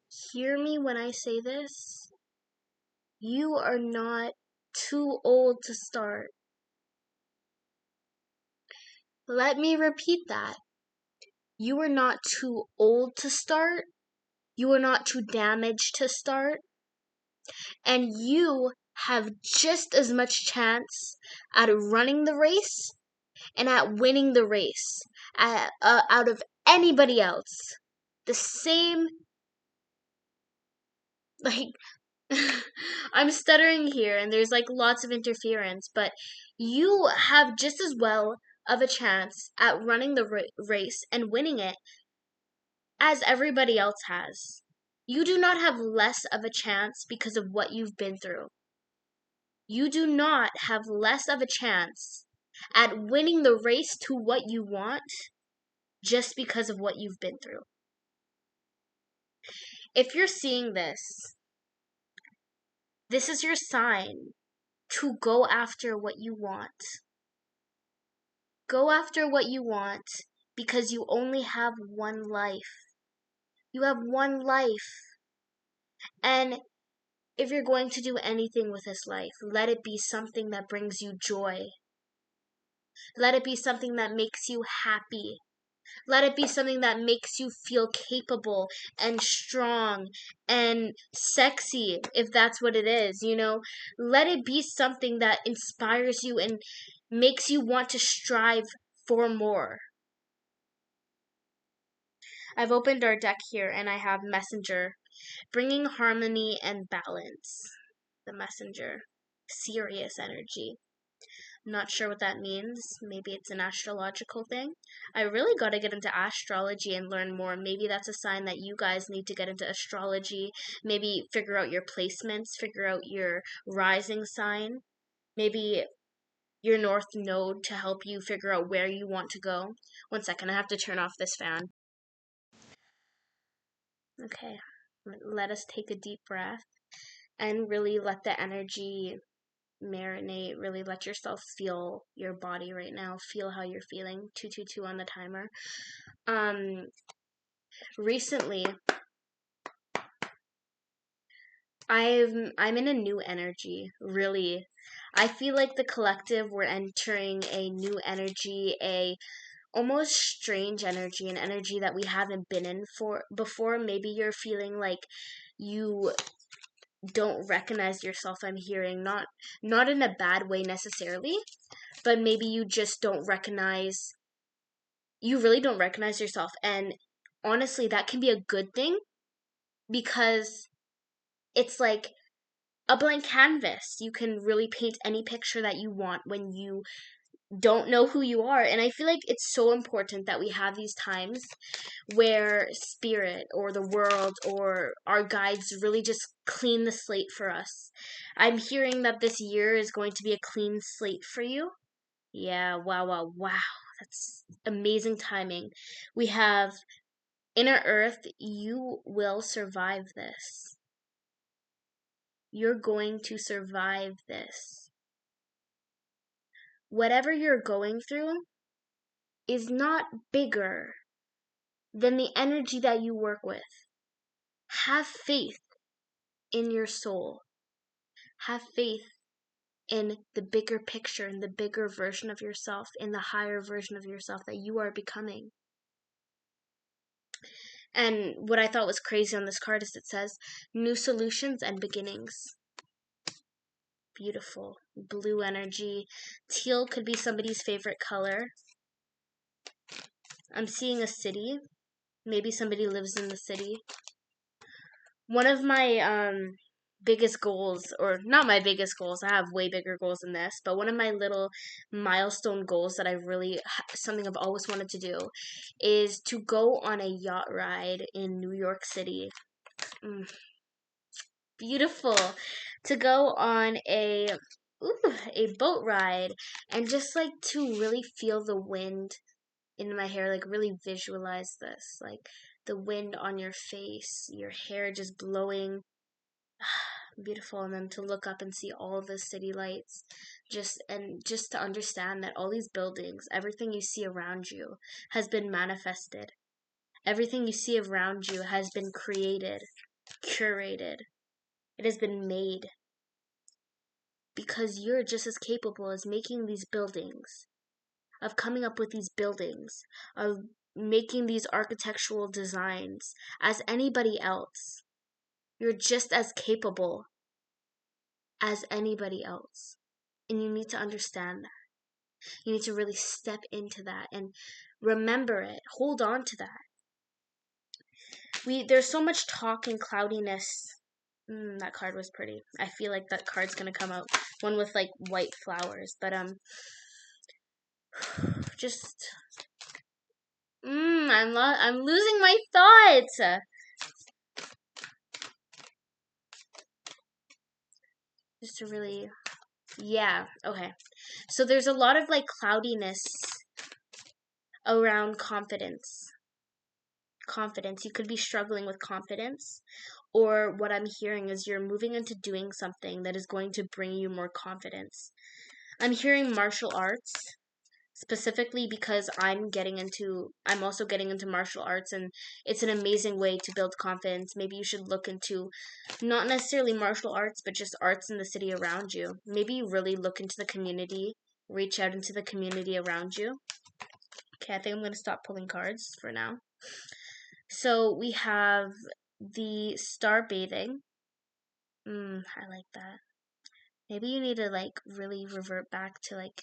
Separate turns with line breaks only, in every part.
Hear me when I say this. You are not too old to start. Let me repeat that. You are not too old to start. You are not too damaged to start. And you have just as much chance at running the race and at winning the race out of anybody else. The same, like, I'm stuttering here and there's like lots of interference, but you have just as well of a chance at running the race and winning it as everybody else has. You do not have less of a chance because of what you've been through. You do not have less of a chance at winning the race to what you want just because of what you've been through. If you're seeing this, this is your sign to go after what you want. Go after what you want because you only have one life. You have one life. And if you're going to do anything with this life, let it be something that brings you joy. Let it be something that makes you happy. Let it be something that makes you feel capable and strong and sexy, if that's what it is, you know? Let it be something that inspires you and makes you want to strive for more. I've opened our deck here and I have Messenger, bringing harmony and balance. The Messenger, serious energy. Not sure what that means. Maybe it's an astrological thing. I really got to get into astrology and learn more. Maybe that's a sign that you guys need to get into astrology. Maybe figure out your placements, figure out your rising sign. Maybe your north node to help you figure out where you want to go. One second, I have to turn off this fan. Okay, let us take a deep breath and really let the energy marinate. Really let yourself feel your body right now. Feel how you're feeling. 222 on the timer. Recently I'm in a new energy, really. I feel like the collective, we're entering a new energy, a almost strange energy, an energy that we haven't been in for before. Maybe you're feeling like you don't recognize yourself. I'm hearing not in a bad way necessarily, but maybe you just don't recognize, you really don't recognize yourself. And honestly, that can be a good thing because it's like a blank canvas. You can really paint any picture that you want when you don't know who you are. And I feel like it's so important that we have these times where spirit or the world or our guides really just clean the slate for us. I'm hearing that this year is going to be a clean slate for you. Yeah, wow. That's amazing timing. We have Inner Earth, you will survive this. You're going to survive this. Whatever you're going through is not bigger than the energy that you work with. Have faith in your soul. Have faith in the bigger picture, in the bigger version of yourself, in the higher version of yourself that you are becoming. And what I thought was crazy on this card is it says, new solutions and beginnings. Beautiful. Blue energy. Teal could be somebody's favorite color. I'm seeing a city. Maybe somebody lives in the city. One of my biggest goals, or not my biggest goals, I have way bigger goals than this, but one of my little milestone goals that I really, something I've always wanted to do, is to go on a yacht ride in New York City. Beautiful. To go on a boat ride and just like to really feel the wind in my hair, like really visualize this, like the wind on your face, your hair just blowing. Beautiful. And then to look up and see all the city lights, just to understand that all these buildings, everything you see around you has been manifested. Everything you see around you has been created. curated. It has been made because you're just as capable as making these buildings, of coming up with these buildings, of making these architectural designs as anybody else. You're just as capable as anybody else. And you need to understand that. You need to really step into that and remember it. Hold on to that. There's so much talk and cloudiness. That card was pretty. I feel like that card's gonna come out. One with like white flowers. But just I'm losing my thoughts. Just to really, yeah, okay. So there's a lot of like cloudiness around confidence. Confidence. You could be struggling with confidence, or what I'm hearing is you're moving into doing something that is going to bring you more confidence. I'm hearing martial arts, specifically because I'm also getting into martial arts, and it's an amazing way to build confidence. Maybe you should look into not necessarily martial arts, but just arts in the city around you. Maybe you really look into the community, reach out into the community around you. Okay, I think I'm going to stop pulling cards for now. So we have the star bathing. I like that. Maybe you need to like really revert back to like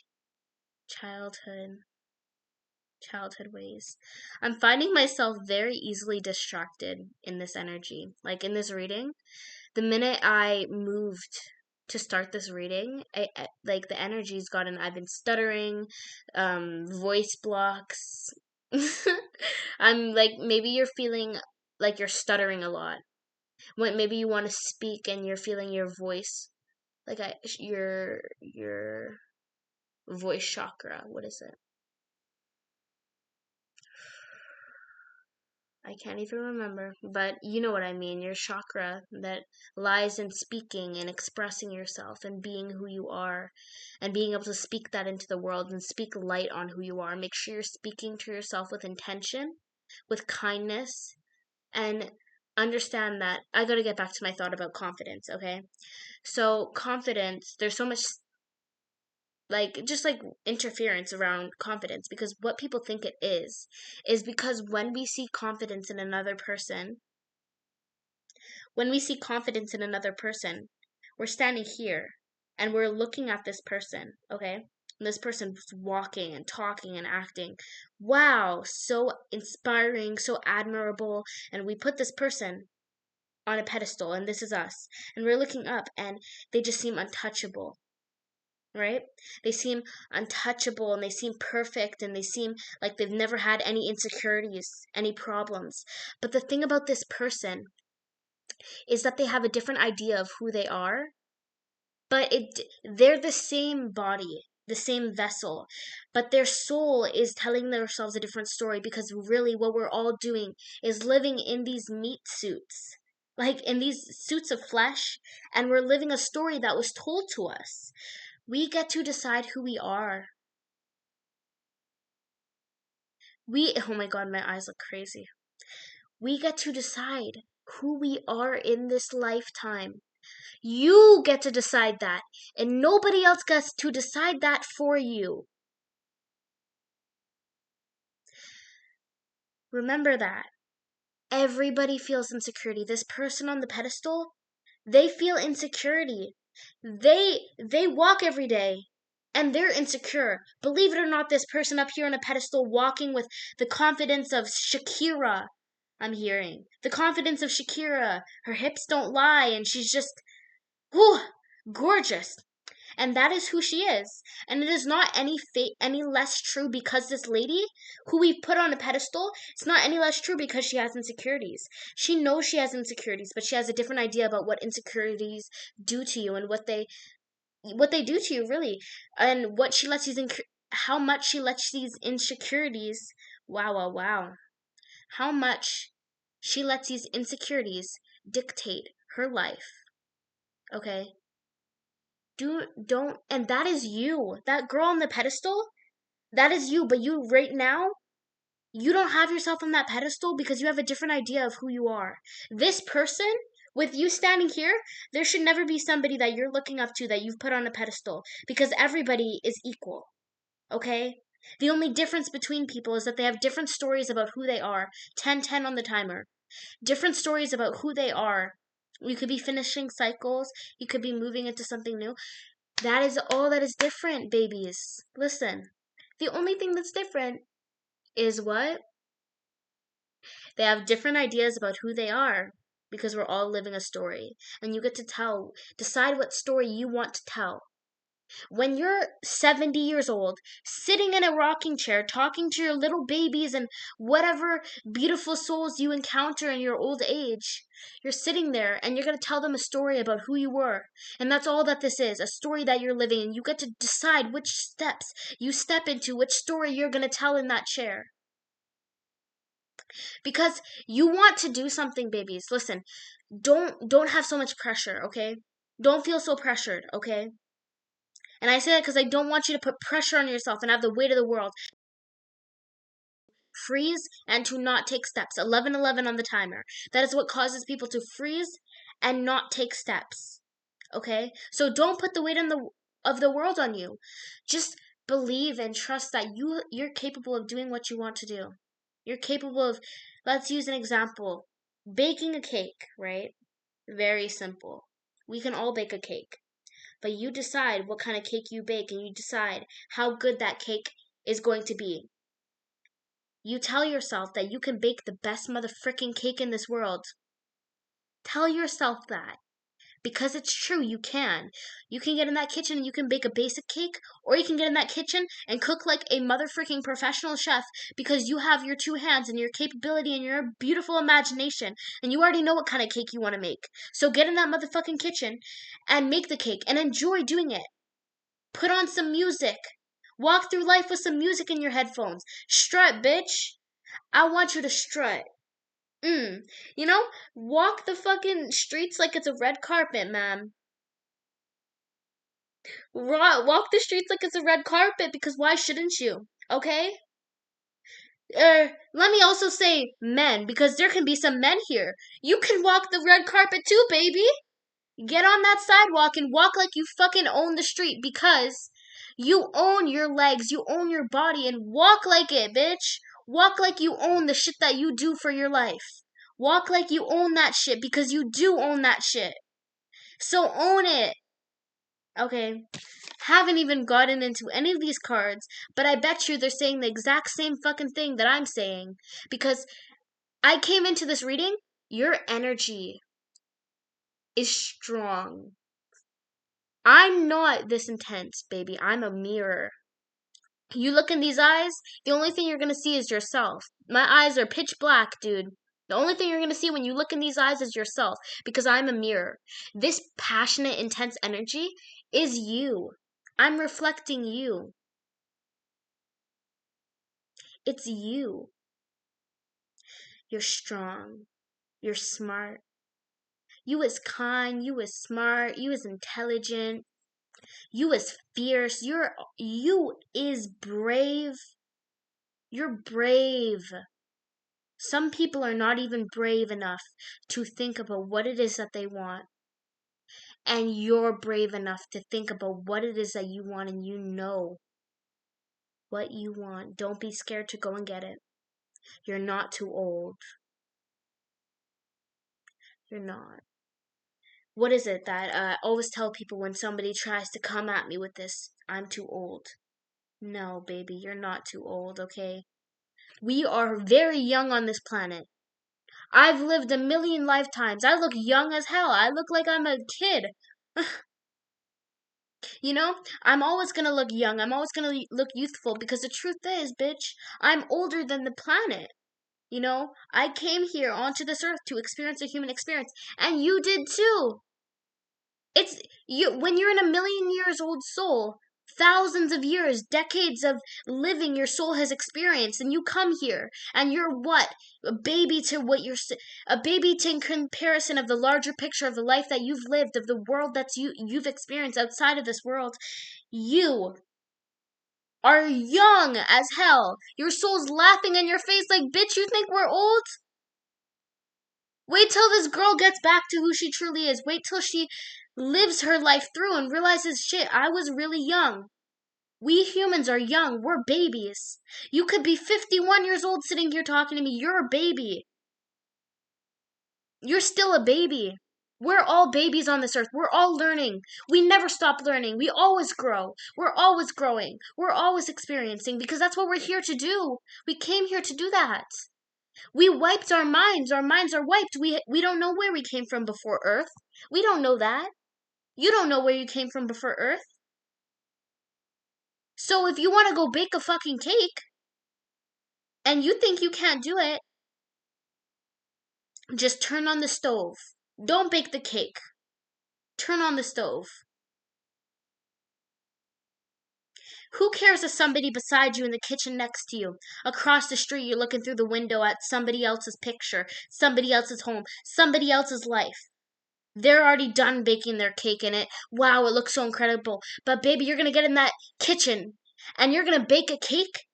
childhood ways. I'm finding myself very easily distracted in this energy. Like in this reading, the minute I moved to start this reading, like the energy's gotten, I've been stuttering, voice blocks. I'm like, maybe you're feeling like you're stuttering a lot. When maybe you want to speak and you're feeling your voice, like your voice chakra. What is it? I can't even remember, but you know what I mean. Your chakra that lies in speaking and expressing yourself and being who you are and being able to speak that into the world and speak light on who you are. Make sure you're speaking to yourself with intention, with kindness, and understand that I got to get back to my thought about confidence, okay? So, confidence, there's so much like just like interference around confidence, because what people think it is because when we see confidence in another person, we're standing here and we're looking at this person, okay? And this person's walking and talking and acting. Wow, so inspiring, so admirable. And we put this person on a pedestal, and this is us. And we're looking up, and they just seem untouchable, right? They seem untouchable, and they seem perfect, and they seem like they've never had any insecurities, any problems. But the thing about this person is that they have a different idea of who they are, but they're the same body, the same vessel, but their soul is telling themselves a different story, because really what we're all doing is living in these meat suits, like in these suits of flesh, and we're living a story that was told to us. We get to decide who we are. Oh my god, my eyes look crazy. We get to decide who we are in this lifetime. You get to decide that, and nobody else gets to decide that for you. Remember that. Everybody feels insecurity. This person on the pedestal, they feel insecurity. They walk every day and they're insecure. Believe it or not, this person up here on a pedestal walking with the confidence of Shakira, I'm hearing. The confidence of Shakira. Her hips don't lie, and she's just, whew, gorgeous. And that is who she is. And it is not any less true because this lady, who we put on a pedestal, it's not any less true because she has insecurities. She knows she has insecurities, but she has a different idea about what insecurities do to you and what they do to you, really, and what she lets how much she lets these insecurities, wow, how much she lets these insecurities dictate her life. Okay? Don't, and that is you. That girl on the pedestal, that is you, but you right now, you don't have yourself on that pedestal because you have a different idea of who you are. This person With you standing here, there should never be somebody that you're looking up to that you've put on a pedestal because everybody is equal, okay? The only difference between people is that they have different stories about who they are. 10-10 on the timer. Different stories about who they are. You could be finishing cycles, you could be moving into something new. That is all that is different, babies. Listen, the only thing that's different is what? They have different ideas about who they are because we're all living a story. And you get to decide what story you want to tell. When you're 70 years old, sitting in a rocking chair, talking to your little babies and whatever beautiful souls you encounter in your old age, you're sitting there and you're going to tell them a story about who you were. And that's all that this is, a story that you're living. And you get to decide which steps you step into, which story you're going to tell in that chair. Because you want to do something, babies. Listen, don't have so much pressure, okay? Don't feel so pressured, okay? And I say that because I don't want you to put pressure on yourself and have the weight of the world. Freeze and to not take steps. 11:11 on the timer. That is what causes people to freeze and not take steps. Okay? So don't put the weight of the world on you. Just believe and trust that you're capable of doing what you want to do. You're capable of, let's use an example. Baking a cake, right? Very simple. We can all bake a cake. But you decide what kind of cake you bake and you decide how good that cake is going to be. You tell yourself that you can bake the best motherfucking cake in this world. Tell yourself that. Because it's true, you can. You can get in that kitchen and you can bake a basic cake, or you can get in that kitchen and cook like a motherfucking professional chef because you have your two hands and your capability and your beautiful imagination, and you already know what kind of cake you want to make. So get in that motherfucking kitchen and make the cake and enjoy doing it. Put on some music. Walk through life with some music in your headphones. Strut, bitch. I want you to strut. You know, walk the fucking streets like it's a red carpet, man. Walk the streets like it's a red carpet because why shouldn't you? Okay? Let me also say men because there can be some men here. You can walk the red carpet too, baby. Get on that sidewalk and walk like you fucking own the street because you own your legs, you own your body, and walk like it, bitch. Walk like you own the shit that you do for your life. Walk like you own that shit because you do own that shit. So own it. Okay. Haven't even gotten into any of these cards, but I bet you they're saying the exact same fucking thing that I'm saying. Because I came into this reading, your energy is strong. I'm not this intense, baby. I'm a mirror. You look in these eyes, the only thing you're gonna see is yourself. My eyes are pitch black, dude. The only thing you're gonna see when you look in these eyes is yourself because I'm a mirror. This passionate, intense energy is you. I'm reflecting you. It's you. You're strong. You're smart. You is kind. You is smart. You is intelligent. You is fierce. You is brave. You're brave. Some people are not even brave enough to think about what it is that they want. And you're brave enough to think about what it is that you want and you know what you want. Don't be scared to go and get it. You're not too old. You're not. What is it that I always tell people when somebody tries to come at me with this? I'm too old. No, baby, you're not too old, okay? We are very young on this planet. I've lived a million lifetimes. I look young as hell. I look like I'm a kid. You know, I'm always gonna look young. I'm always gonna look youthful because the truth is, bitch, I'm older than the planet. You know, I came here onto this earth to experience a human experience, and you did too. It's you when you're in a million years old soul, thousands of years, decades of living your soul has experienced, and you come here and you're what? A baby to a baby to in comparison of the larger picture of the life that you've lived, of the world that's you've experienced outside of this world. You are young as hell. Your soul's laughing in your face like, bitch, you think we're old? Wait till this girl gets back to who she truly is. Wait till she lives her life through and realizes, shit, I was really young. We humans are young. We're babies. You could be 51 years old sitting here talking to me. You're a baby. You're still a baby. We're all babies on this earth. We're all learning. We never stop learning. We always grow. We're always growing. We're always experiencing because that's what we're here to do. We came here to do that. We wiped our minds. Our minds are wiped. We don't know where we came from before Earth. We don't know that. You don't know where you came from before Earth. So if you want to go bake a fucking cake and you think you can't do it, just turn on the stove. Don't bake the cake. Turn on the stove. Who cares if somebody beside you in the kitchen next to you? Across the street, you're looking through the window at somebody else's picture, somebody else's home, somebody else's life. They're already done baking their cake in it. Wow, it looks so incredible. But baby, you're gonna get in that kitchen and you're gonna bake a cake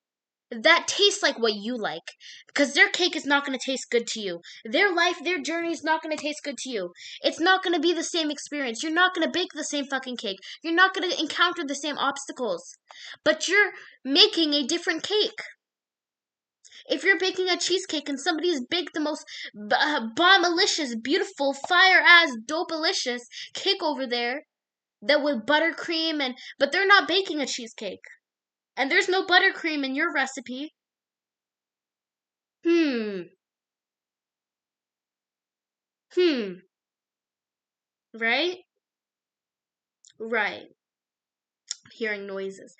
that tastes like what you like. Because their cake is not gonna taste good to you. Their life, their journey is not gonna taste good to you. It's not gonna be the same experience. You're not gonna bake the same fucking cake. You're not gonna encounter the same obstacles. But you're making a different cake. If you're baking a cheesecake and somebody's baked the most bomb-alicious, beautiful, fire-ass, dope-alicious cake over there that with buttercream but they're not baking a cheesecake. And there's no buttercream in your recipe. Hmm. Right? Right. Hearing noises.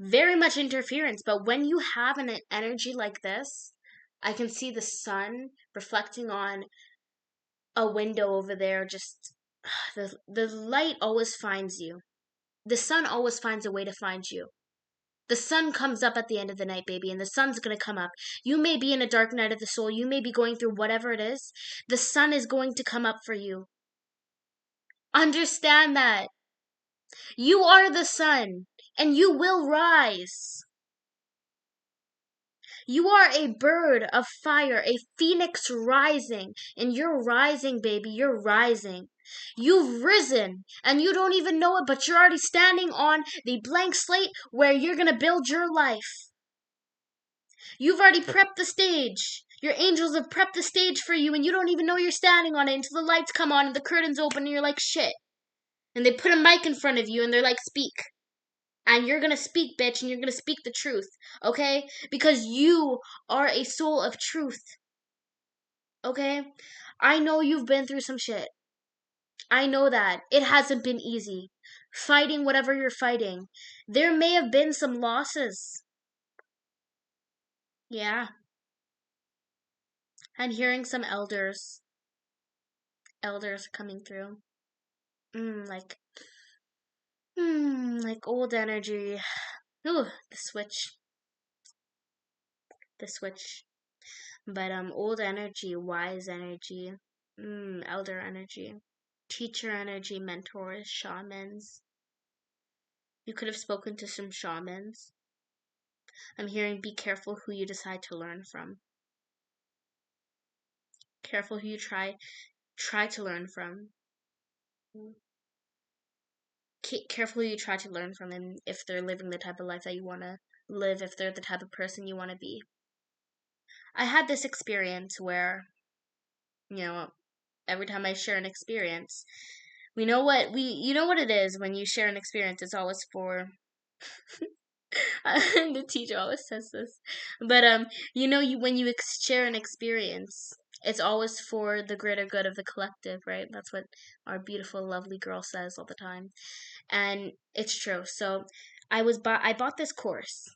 Very much interference, but when you have an energy like this, I can see the sun reflecting on a window over there. Just the light always finds you. The sun always finds a way to find you. The sun comes up at the end of the night, baby, and the sun's gonna come up. You may be in a dark night of the soul. You may be going through whatever it is. The sun is going to come up for you. Understand that. You are the sun, and you will rise. You are a bird of fire, a phoenix rising, and you're rising, baby. You're rising. You've risen, and you don't even know it, but you're already standing on the blank slate where you're gonna build your life. You've already prepped the stage. Your angels have prepped the stage for you, and you don't even know you're standing on it until the lights come on and the curtains open, and you're like, shit. And they put a mic in front of you, and they're like, speak. And you're gonna speak, bitch, and you're gonna speak the truth, okay? Because you are a soul of truth, okay? I know you've been through some shit. I know that. It hasn't been easy. Fighting whatever you're fighting. There may have been some losses. Yeah. And hearing some elders coming through. Mm, like, like old energy. Ooh, the switch. The switch. But old energy, wise energy, elder energy, teacher energy, mentors, shamans. You could have spoken to some shamans. I'm hearing be careful who you decide to learn from. Careful who you try to learn from. Careful who you try to learn from, and if they're living the type of life that you want to live, if they're the type of person you want to be. I had this experience where, every time I share an experience, you know what it is when you share an experience. It's always for the teacher always says this, but when you share an experience, it's always for the greater good of the collective, right? That's what our beautiful, lovely girl says all the time, and it's true. So I bought this course,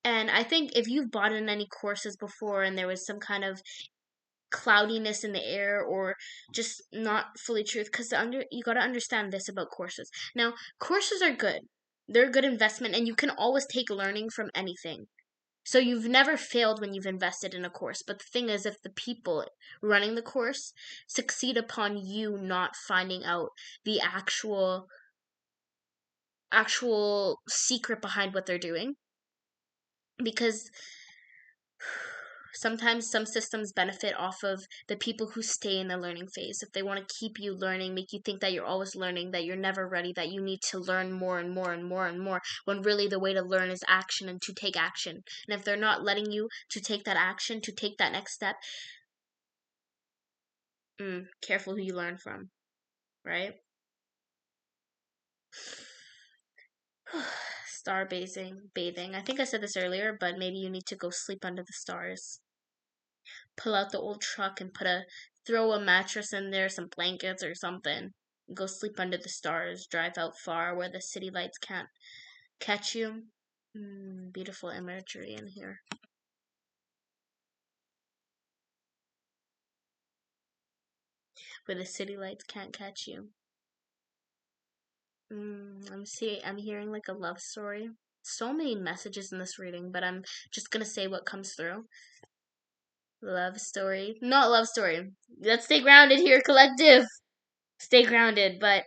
and I think if you've bought in any courses before, and there was some kind of cloudiness in the air or just not fully truth, because you got to understand this about courses. Now, courses are good. They're a good investment, and you can always take learning from anything. So you've never failed when you've invested in a course. But the thing is, if the people running the course succeed upon you not finding out the actual secret behind what they're doing, because Sometimes some systems benefit off of the people who stay in the learning phase. If they want to keep you learning, make you think that you're always learning, that you're never ready, that you need to learn more and more and more and more, when really the way to learn is action and to take action. And if they're not letting you to take that action, to take that next step, careful who you learn from, right? Star bathing. I think I said this earlier, but maybe you need to go sleep under the stars. Pull out the old truck and throw a mattress in there, some blankets or something. Go sleep under the stars. Drive out far where the city lights can't catch you. Beautiful imagery in here. Where the city lights can't catch you. I'm hearing like a love story. So many messages in this reading, but I'm just gonna say what comes through. Love story. Not love story. Let's stay grounded here, collective. Stay grounded, but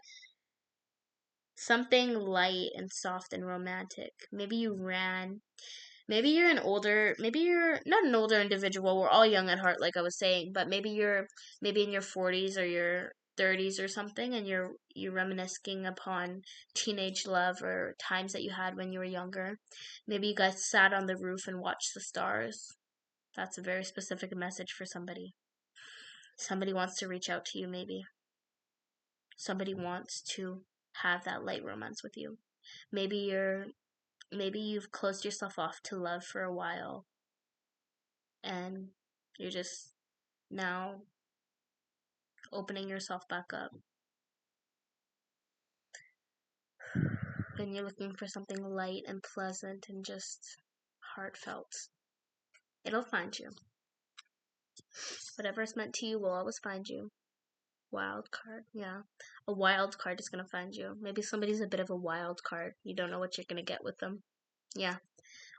something light and soft and romantic. Maybe you ran. Maybe you're maybe you're not an older individual. We're all young at heart, like I was saying, but maybe in your 40s or your 30s or something, and you're reminiscing upon teenage love or times that you had when you were younger. Maybe you guys sat on the roof and watched the stars. That's a very specific message for somebody. Somebody wants to reach out to you, maybe. Somebody wants to have that light romance with you. Maybe you've closed yourself off to love for a while and you're just now opening yourself back up. And you're looking for something light and pleasant and just heartfelt. It'll find you. Whatever's meant to you will always find you. Wild card, yeah. A wild card is gonna find you. Maybe somebody's a bit of a wild card. You don't know what you're gonna get with them. Yeah.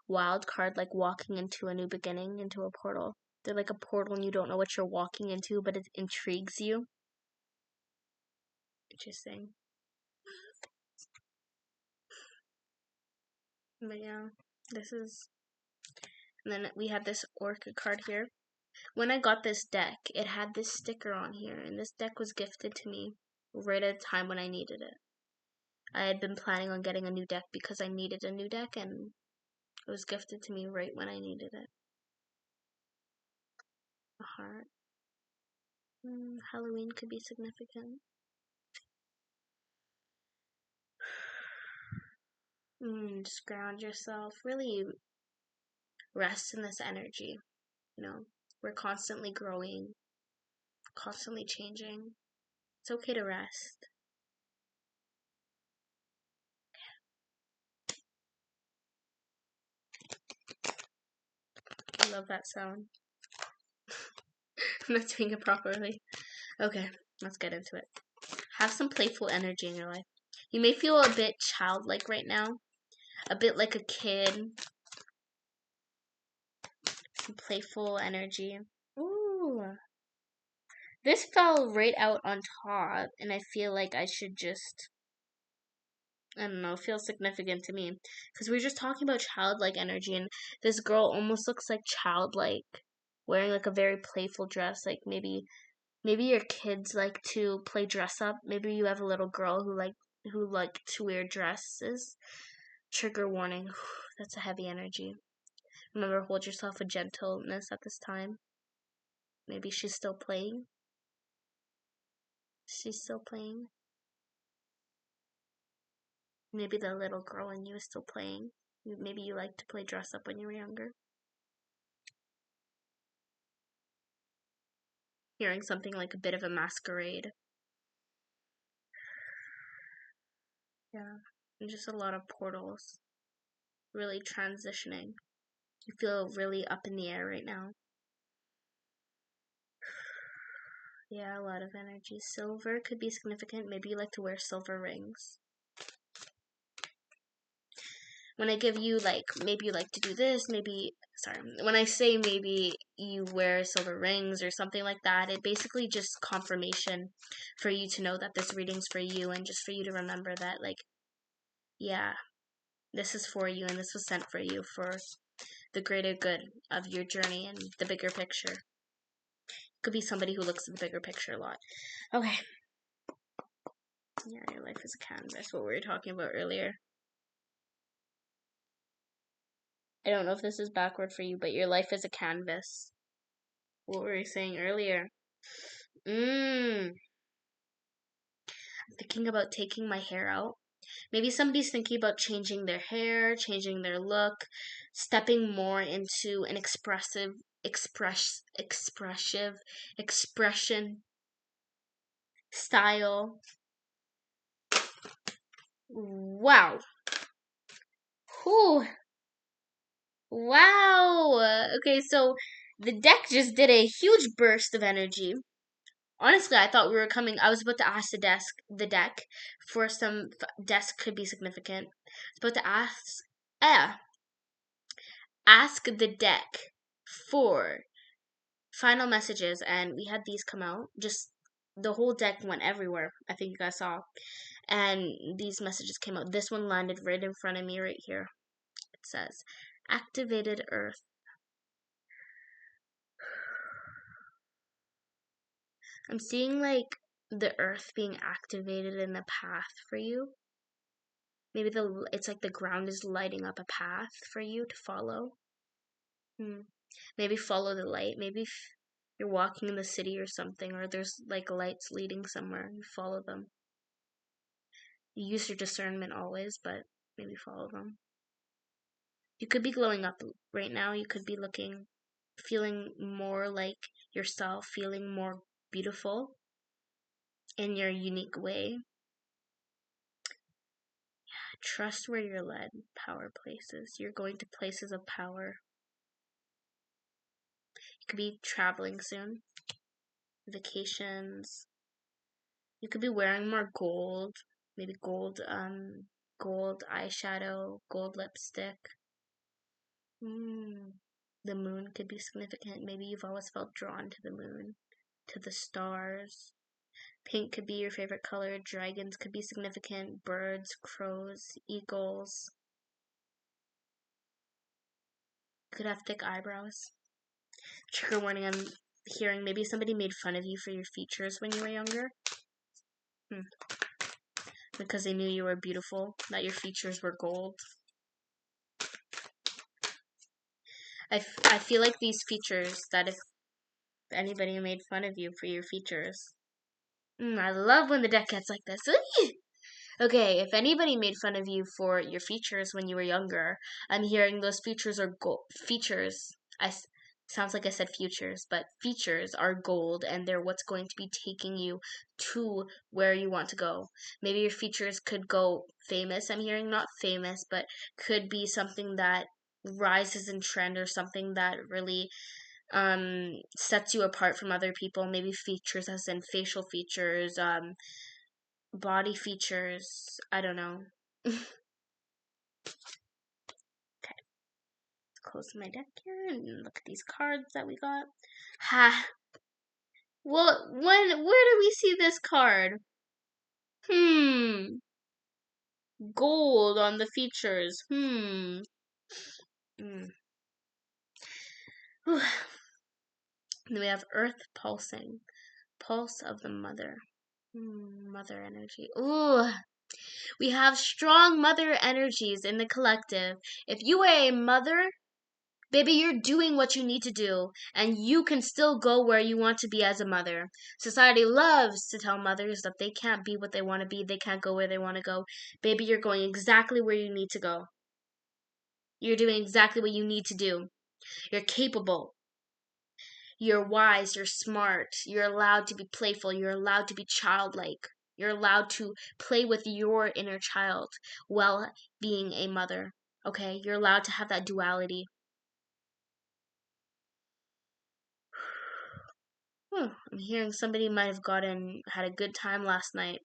Wild card, like walking into a new beginning, into a portal. They're like a portal and you don't know what you're walking into, but it intrigues you. Interesting. But yeah, this is. And then we have this orchid card here. When I got this deck, it had this sticker on here, and this deck was gifted to me right at a time when I needed it. I had been planning on getting a new deck because I needed a new deck, and it was gifted to me right when I needed it. A heart. Halloween could be significant. Just ground yourself. Really rest in this energy. You know, we're constantly growing, constantly changing. It's okay to rest. I love that sound. I'm not doing it properly. Okay, let's get into it. Have some playful energy in your life. You may feel a bit childlike right now, a bit like a kid. Some playful energy. Ooh. This fell right out on top, and I feel like I should just, I don't know, feel significant to me. Because we were just talking about childlike energy, and this girl almost looks like childlike, wearing like a very playful dress. Like maybe your kids like to play dress up. Maybe you have a little girl who like to wear dresses. Trigger warning. That's a heavy energy. Remember, hold yourself with gentleness at this time. Maybe she's still playing. She's still playing. Maybe the little girl in you is still playing. Maybe you liked to play dress up when you were younger. Hearing something like a bit of a masquerade. Yeah. And just a lot of portals. Really transitioning. You feel really up in the air right now. Yeah, a lot of energy. Silver could be significant. Maybe you like to wear silver rings. When I give you, like, maybe you like to do this, when I say maybe you wear silver rings or something like that, it basically just confirmation for you to know that this reading's for you and just for you to remember that, like, yeah, this is for you and this was sent for you the greater good of your journey and the bigger picture. Could be somebody who looks at the bigger picture a lot. Okay. Yeah, your life is a canvas, what we were talking about earlier. I don't know if this is backward for you, but your life is a canvas. What were we saying earlier? I'm thinking about taking my hair out. Maybe somebody's thinking about changing their hair, changing their look, stepping more into an expression style. Wow. Whew. Wow. Okay, so the deck just did a huge burst of energy. Honestly, I thought we were coming. I was about to ask the deck, for some desk could be significant. I was about to ask the deck for final messages, and we had these come out. Just the whole deck went everywhere. I think you guys saw, and these messages came out. This one landed right in front of me, right here. It says, "Activated Earth." I'm seeing like the Earth being activated in the path for you. Maybe it's like the ground is lighting up a path for you to follow. Maybe follow the light. Maybe if you're walking in the city or something, or there's like lights leading somewhere, you follow them. You use your discernment always, but maybe follow them. You could be glowing up right now. You could be feeling more like yourself, feeling more beautiful in your unique way. Trust where you're led. Power places. You're going to places of power. You could be traveling soon. Vacations. You could be wearing more gold. Maybe gold eyeshadow, gold lipstick. The moon could be significant. Maybe you've always felt drawn to the moon, to the stars. Pink could be your favorite color. Dragons could be significant. Birds, crows, eagles. Could have thick eyebrows. Trigger warning, I'm hearing maybe somebody made fun of you for your features when you were younger. Because they knew you were beautiful, that your features were gold. I feel like these features, that if anybody made fun of you for your features. I love when the deck gets like this. Okay, if anybody made fun of you for your features when you were younger, I'm hearing those features are gold. Features, sounds like I said futures, but features are gold, and they're what's going to be taking you to where you want to go. Maybe your features could go famous. I'm hearing not famous, but could be something that rises in trend, or something that really sets you apart from other people. Maybe features as in facial features, body features. I don't know. Okay, close my deck here and look at these cards that we got. Ha. Well, where do we see this card? Gold on the features. Then we have Earth pulsing. Pulse of the mother. Mother energy. Ooh. We have strong mother energies in the collective. If you are a mother, baby, you're doing what you need to do, and you can still go where you want to be as a mother. Society loves to tell mothers that they can't be what they want to be, they can't go where they want to go. Baby, you're going exactly where you need to go. You're doing exactly what you need to do. You're capable. You're wise, you're smart, you're allowed to be playful, you're allowed to be childlike. You're allowed to play with your inner child while being a mother. Okay? You're allowed to have that duality. I'm hearing somebody might have had a good time last night.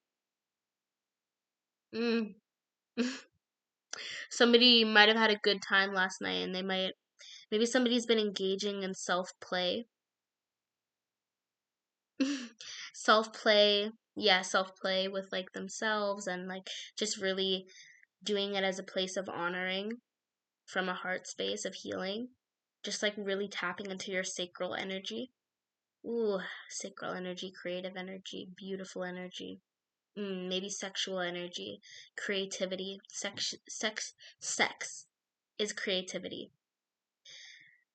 Somebody might have had a good time last night, and maybe somebody's been engaging in self-play. Self-play, yeah, self-play with like themselves, and like just really doing it as a place of honoring. from a heart space of healing. Just like really tapping into your sacral energy. Ooh, sacral energy, creative energy, beautiful energy. Maybe sexual energy, creativity. Sex is creativity.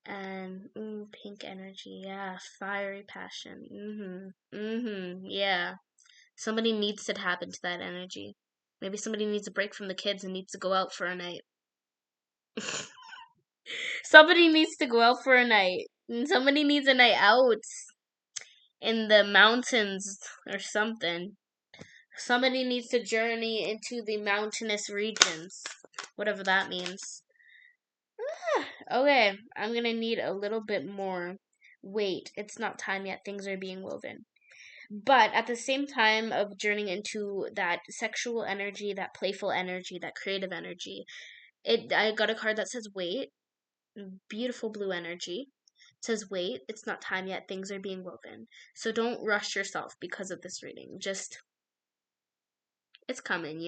And pink energy, yeah, fiery passion. Yeah. Somebody needs to tap into that energy. Maybe somebody needs a break from the kids and needs to go out for a night. Somebody needs to go out for a night. And somebody needs a night out in the mountains or something. Somebody needs to journey into the mountainous regions, whatever that means. Okay, I'm gonna need a little bit more. Wait, it's not time yet. Things are being woven. But at the same time of journeying into that sexual energy, that playful energy, that creative energy, I got a card that says wait. Beautiful blue energy. It says wait, it's not time yet. Things are being woven. So don't rush yourself because of this reading. Just it's coming,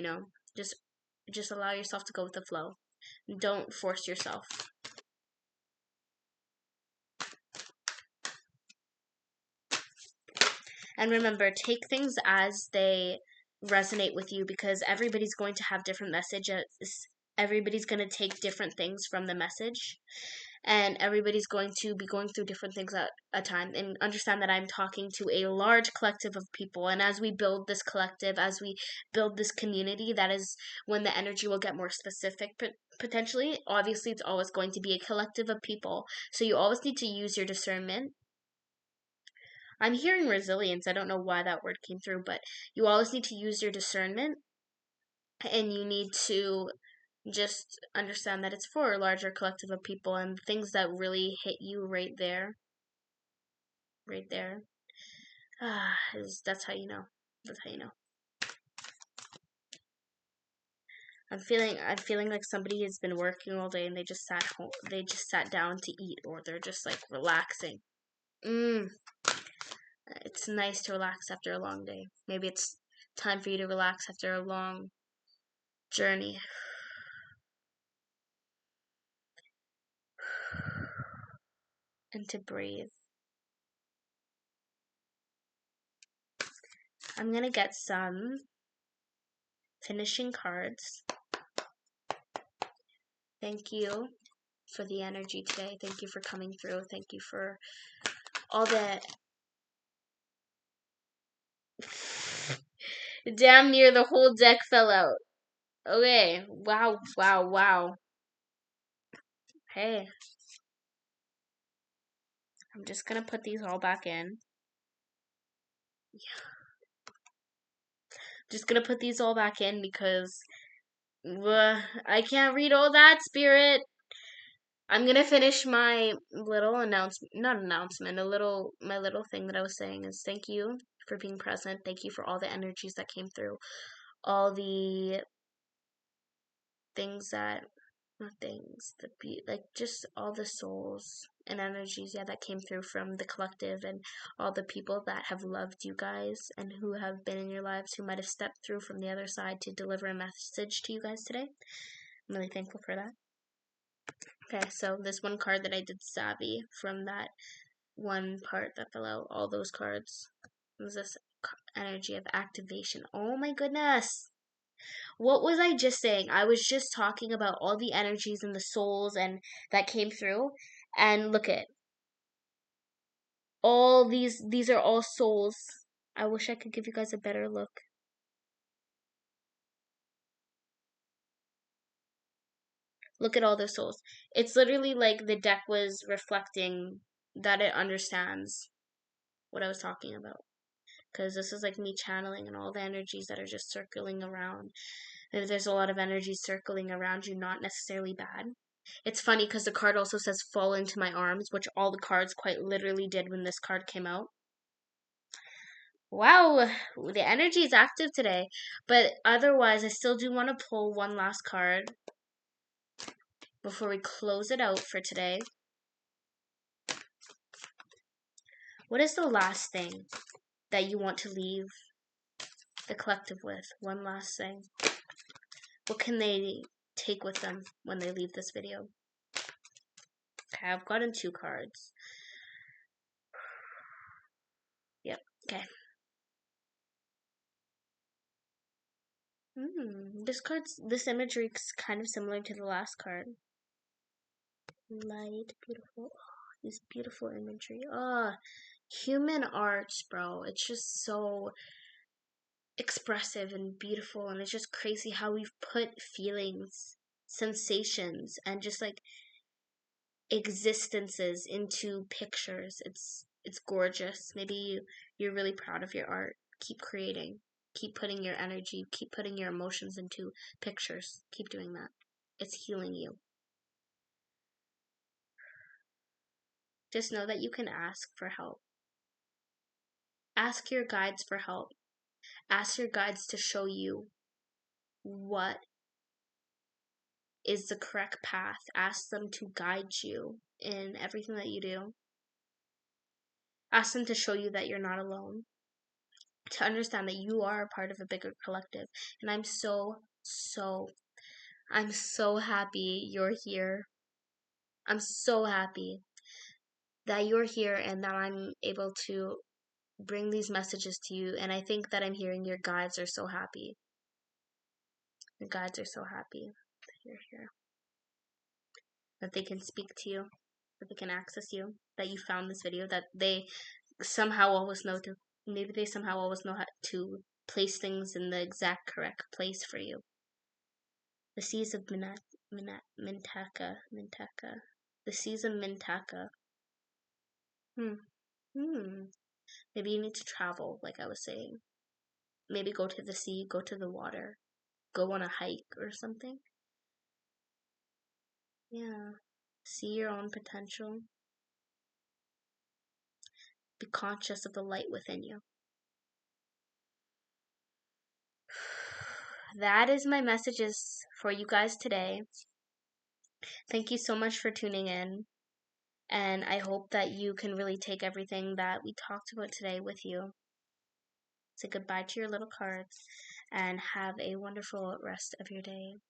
Just allow yourself to go with the flow. Don't force yourself. And remember, take things as they resonate with you because everybody's going to have different messages. Everybody's going to take different things from the message. And everybody's going to be going through different things at a time. And understand that I'm talking to a large collective of people. And as we build this collective, as we build this community, that is when the energy will get more specific potentially. Obviously, it's always going to be a collective of people. So you always need to use your discernment. I'm hearing resilience. I don't know why that word came through, but you always need to use your discernment and you need to just understand that it's for a larger collective of people and things that really hit you right there. That's how you know. That's how you know. I'm feeling like somebody has been working all day and they just sat home, they just sat down to eat or they're just like relaxing. It's nice to relax after a long day. Maybe it's time for you to relax after a long journey. And to breathe. I'm going to get some finishing cards. Thank you for the energy today. Thank you for coming through. Thank you for all the damn near the whole deck fell out. Okay. Wow. Hey. I'm just going to put these all back in. Just going to put these all back in because I can't read all that, Spirit. I'm gonna finish my little my little thing that I was saying is thank you for being present. Thank you for all the energies that came through, all the things that, not things, just all the souls and energies, yeah, that came through from the collective and all the people that have loved you guys and who have been in your lives, who might have stepped through from the other side to deliver a message to you guys today. I'm really thankful for that. Okay, so this one card that I did Savvy from that one part that fell out, all those cards. It was this energy of activation. Oh my goodness. What was I just saying? I was just talking about all the energies and the souls and that came through. And look at all these are all souls. I wish I could give you guys a better look. Look at all the souls. It's literally like the deck was reflecting that it understands what I was talking about. Because this is like me channeling and all the energies that are just circling around. And there's a lot of energy circling around you, not necessarily bad. It's funny because the card also says fall into my arms, which all the cards quite literally did when this card came out. Wow, the energy is active today. But otherwise, I still do want to pull one last card before we close it out for today. What is the last thing that you want to leave the collective with? One last thing. What can they take with them when they leave this video. Okay, I've gotten 2 cards. Yep, okay. This imagery is kind of similar to the last card. Light, beautiful. Oh, these beautiful imagery. Oh, human arts, bro. It's just so expressive and beautiful, and it's just crazy how we've put feelings, sensations, and just like existences into pictures. It's gorgeous. Maybe you're really proud of your art. Keep creating. Keep putting your energy, keep putting your emotions into pictures. Keep doing that. It's healing you. Just know that you can ask for help. Ask your guides for help. Ask your guides to show you what is the correct path. Ask them to guide you in everything that you do. Ask them to show you that you're not alone. To understand that you are a part of a bigger collective. And I'm so happy you're here. I'm so happy that you're here and that I'm able to bring these messages to you. And I think that I'm hearing your guides are so happy. Your guides are so happy that you're here. That they can speak to you. That they can access you. That you found this video. That they somehow always know to, maybe they somehow always know how to place things in the exact correct place for you. The seas of Mintaka. The seas of Mintaka. Maybe you need to travel, like I was saying. Maybe go to the sea, go to the water, go on a hike or something. Yeah. See your own potential. Be conscious of the light within you. That is my messages for you guys today. Thank you so much for tuning in. And I hope that you can really take everything that we talked about today with you. Say goodbye to your little cards and have a wonderful rest of your day.